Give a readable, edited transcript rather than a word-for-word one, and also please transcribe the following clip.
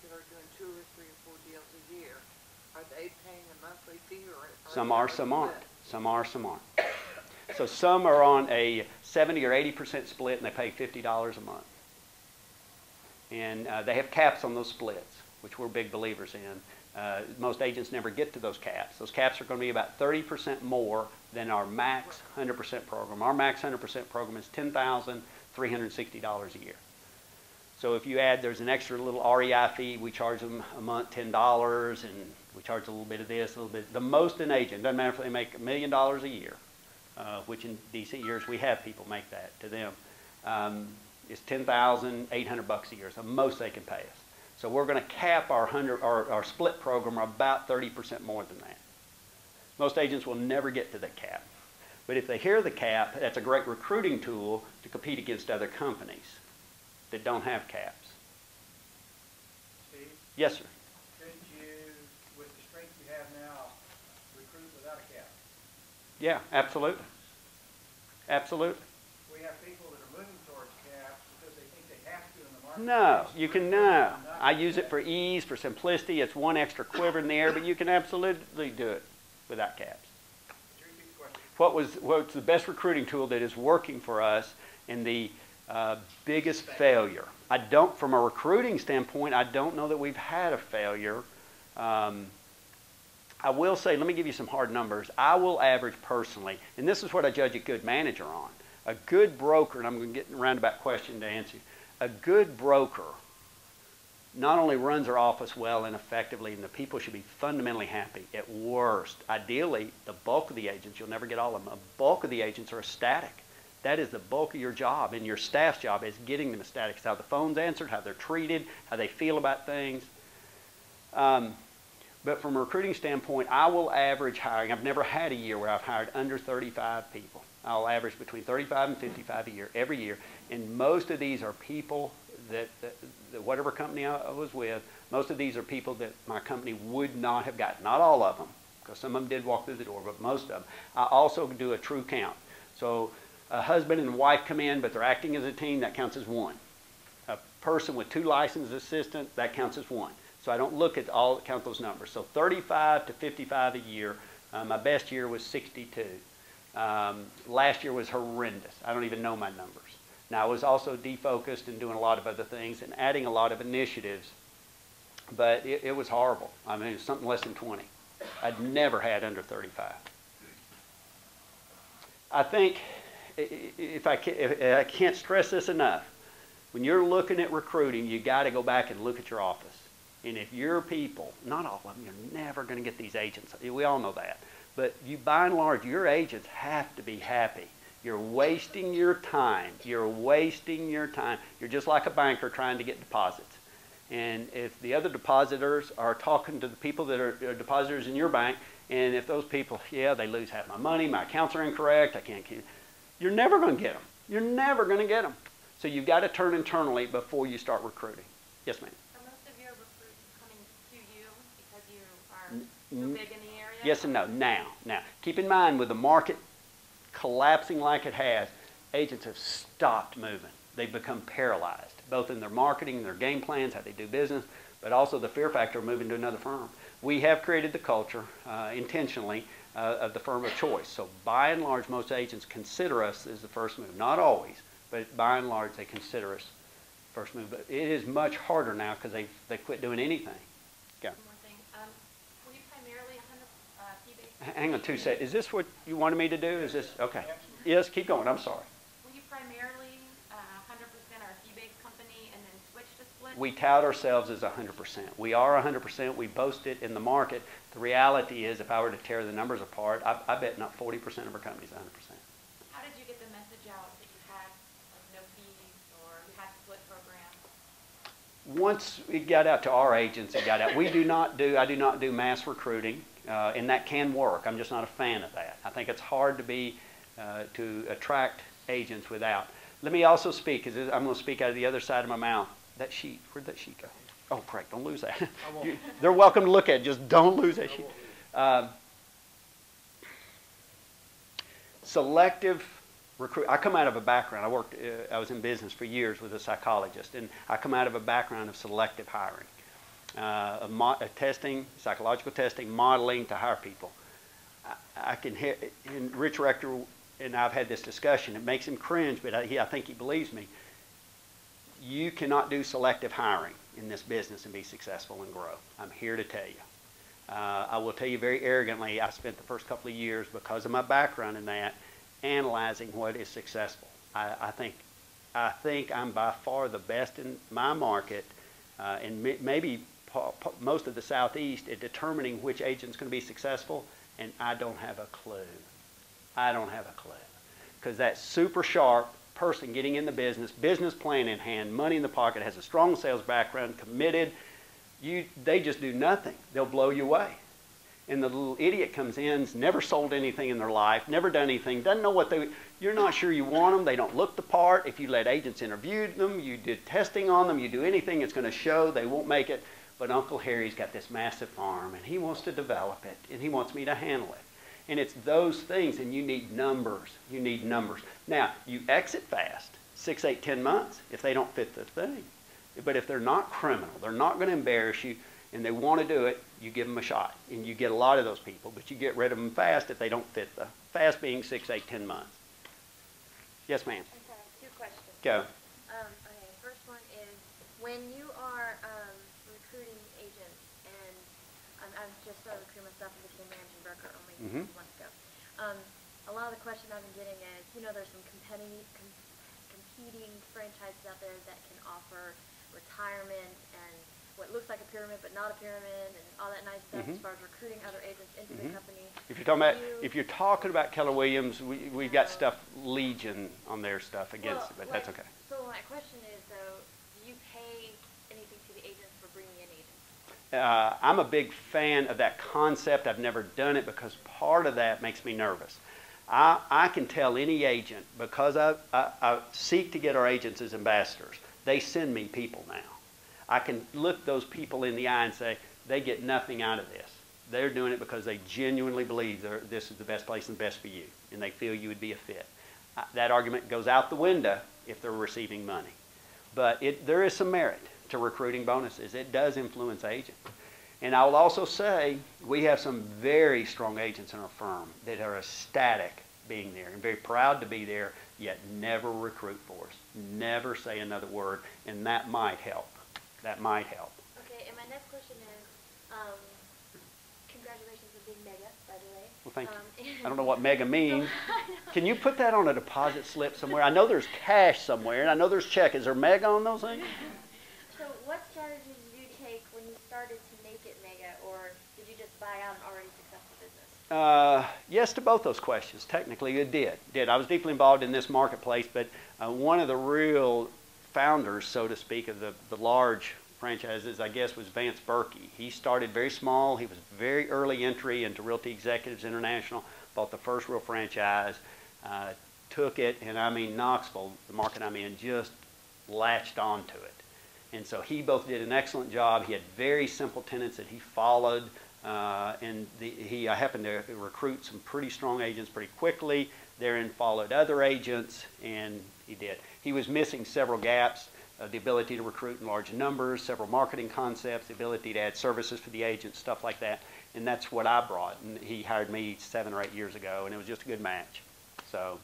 that are doing 2 or 3 or 4 deals a year, are they paying a monthly fee or some are, some aren't. Some are, some aren't. So some are on a 70 or 80% split and they pay $50 a month. And they have caps on those splits, which we're big believers in. Most agents never get to those caps. Those caps are going to be about 30% more than our max 100% program. Our max 100% program is $10,360 a year. So if you add, there's an extra little REI fee. We charge them a month $10, and we charge a little bit of this, a little bit. The most an agent, doesn't matter if they make $1 million a year, which in decent years we have people make that to them, is $10,800 a year. So the most they can pay us. So we're going to cap our split program about 30% more than that. Most agents will never get to the cap. But if they hear the cap, that's a great recruiting tool to compete against other companies that don't have caps. Steve? Yes, sir. Couldn't you, with the strength you have now, recruit without a cap? Yeah, absolutely. Absolutely. We have people that are moving towards caps because they think they have to in the market. No, you can, no. I use it for ease, for simplicity. It's one extra quiver in the air, but you can absolutely do it without caps. What's the best recruiting tool that is working for us and the biggest failure? From a recruiting standpoint, I don't know that we've had a failure. I will say, let me give you some hard numbers. I will average personally, and this is what I judge a good manager on. A good broker, and I'm going to get a roundabout question to answer you. A good broker not only runs their office well and effectively, and the people should be fundamentally happy. At worst, ideally, the bulk of the agents, you'll never get all of them, a bulk of the agents are ecstatic. That is the bulk of your job, and your staff's job is getting them ecstatic. It's how the phone's answered, how they're treated, how they feel about things. But from a recruiting standpoint, I will average hiring. I've never had a year where I've hired under 35 people. I'll average between 35 and 55 a year, every year. And most of these are people that whatever company I was with, most of these are people that my company would not have gotten. Not all of them, because some of them did walk through the door, but most of them. I also do a true count. So a husband and wife come in, but they're acting as a team, that counts as one. A person with 2 licensed assistants, that counts as one. So I don't look at count those numbers. So 35 to 55 a year. My best year was 62. Last year was horrendous. I don't even know my numbers. Now, I was also defocused and doing a lot of other things and adding a lot of initiatives, but it was horrible. I mean, it was something less than 20. I'd never had under 35. I think, if I can't stress this enough, when you're looking at recruiting, you got to go back and look at your office. And if your people, not all of them, you're never going to get these agents. We all know that. But you, by and large, your agents have to be happy. You're wasting your time. You're wasting your time. You're just like a banker trying to get deposits. And if the other depositors are talking to the people that are depositors in your bank, and if those people, yeah, they lose half my money, my accounts are incorrect, I can't keep, you're never going to get them. You're never going to get them. So you've got to turn internally before you start recruiting. Yes, ma'am. Are most of your recruits coming to you because you are so big in the area? Yes and no. Now, keep in mind, with the market collapsing like it has, agents have stopped moving. They've become paralyzed, both in their marketing, their game plans, how they do business, but also the fear factor of moving to another firm. We have created the culture intentionally of the firm of choice. So by and large, most agents consider us as the first move. Not always, but by and large, they consider us first move. But it is much harder now because they quit doing anything. Yeah. One more thing. Were you primarily 100 fee-based? Hang on 2 seconds. Is this what you wanted me to do? Is this okay? Yes, keep going. I'm sorry. Were you primarily 100% or a fee-based company and then switched to split? We tout ourselves as 100%. We are 100%. We boast it in the market. The reality is, if I were to tear the numbers apart, I bet not 40% of our company is 100%. How did you get the message out that you had no fees or you had split programs? Once it got out to our agents, it got out. I do not do mass recruiting, and that can work. I'm just not a fan of that. I think it's hard to attract agents without. Let me also speak, because I'm going to speak out of the other side of my mouth. That sheet, where'd that sheet go? Oh, great, don't lose that. They're welcome to look at it, just don't lose that sheet. Selective recruit. I come out of a background, I was in business for years with a psychologist, and I come out of a background of selective hiring. testing, psychological testing, modeling to hire people. I can hear, and Rich Rector and I've had this discussion. It makes him cringe, but I think he believes me. You cannot do selective hiring in this business and be successful and grow. I'm here to tell you. I will tell you very arrogantly, I spent the first couple of years, because of my background in that, analyzing what is successful. I think I'm by far the best in my market, and maybe most of the Southeast, at determining which agent's going to be successful, and I don't have a clue. I don't have a clue. Because that super sharp person getting in the business plan in hand, money in the pocket, has a strong sales background, committed, they just do nothing. They'll blow you away. And the little idiot comes in, has never sold anything in their life, never done anything, doesn't know what you're not sure you want them, they don't look the part. If you let agents interview them, you did testing on them, you do anything, it's going to show they won't make it. But Uncle Harry's got this massive farm, and he wants to develop it, and he wants me to handle it. And it's those things, and you need numbers. You need numbers. Now, you exit fast, 6, 8, 10 months, if they don't fit the thing. But if they're not criminal, they're not going to embarrass you, and they want to do it, you give them a shot. And you get a lot of those people, but you get rid of them fast if they don't fit the, fast being 6, 8, 10 months. Yes, ma'am. Okay, 2 questions. Go. Okay, first one is, when you are recruiting agents, and I've just started recruiting myself and became managing broker only 6 months ago. A lot of the question I've been getting is, there's some competing franchises out there that can offer retirement and what looks like a pyramid but not a pyramid and all that nice stuff as far as recruiting other agents into the company. If you're talking about Keller Williams, we've got stuff legion on their stuff against it, but that's okay. So my question is, though, do you pay anything to the agents for bringing in agents? I'm a big fan of that concept. I've never done it because part of that makes me nervous. I can tell any agent, because I seek to get our agents as ambassadors. They send me people now. I can look those people in the eye and say, they get nothing out of this. They're doing it because they genuinely believe this is the best place and best for you, and they feel you would be a fit. That argument goes out the window if they're receiving money. But there is some merit to recruiting bonuses. It does influence agents. And I will also say we have some very strong agents in our firm that are ecstatic being there and very proud to be there, yet never recruit for us, never say another word, and that might help. That might help. Okay, and my next question is, congratulations on being mega, by the way. Well, thank you. I don't know what mega means. Can you put that on a deposit slip somewhere? I know there's cash somewhere, and I know there's check. Is there mega on those things? So what strategies did you take when you started to make it mega, or did you just buy out an already successful business? Yes to both those questions. Technically, it did. I was deeply involved in this marketplace, but one of the real founders, so to speak, of the large franchises, I guess, was Vance Berkey. He started very small. He was very early entry into Realty Executives International, bought the first real franchise, took it, and I mean Knoxville, the market I'm in, just latched onto it. And so he both did an excellent job. He had very simple tenets that he followed, and he happened to recruit some pretty strong agents pretty quickly. Therein followed other agents, and he did. He was missing several gaps, the ability to recruit in large numbers, several marketing concepts, the ability to add services for the agents, stuff like that. And that's what I brought. And he hired me 7 or 8 years ago, and it was just a good match. So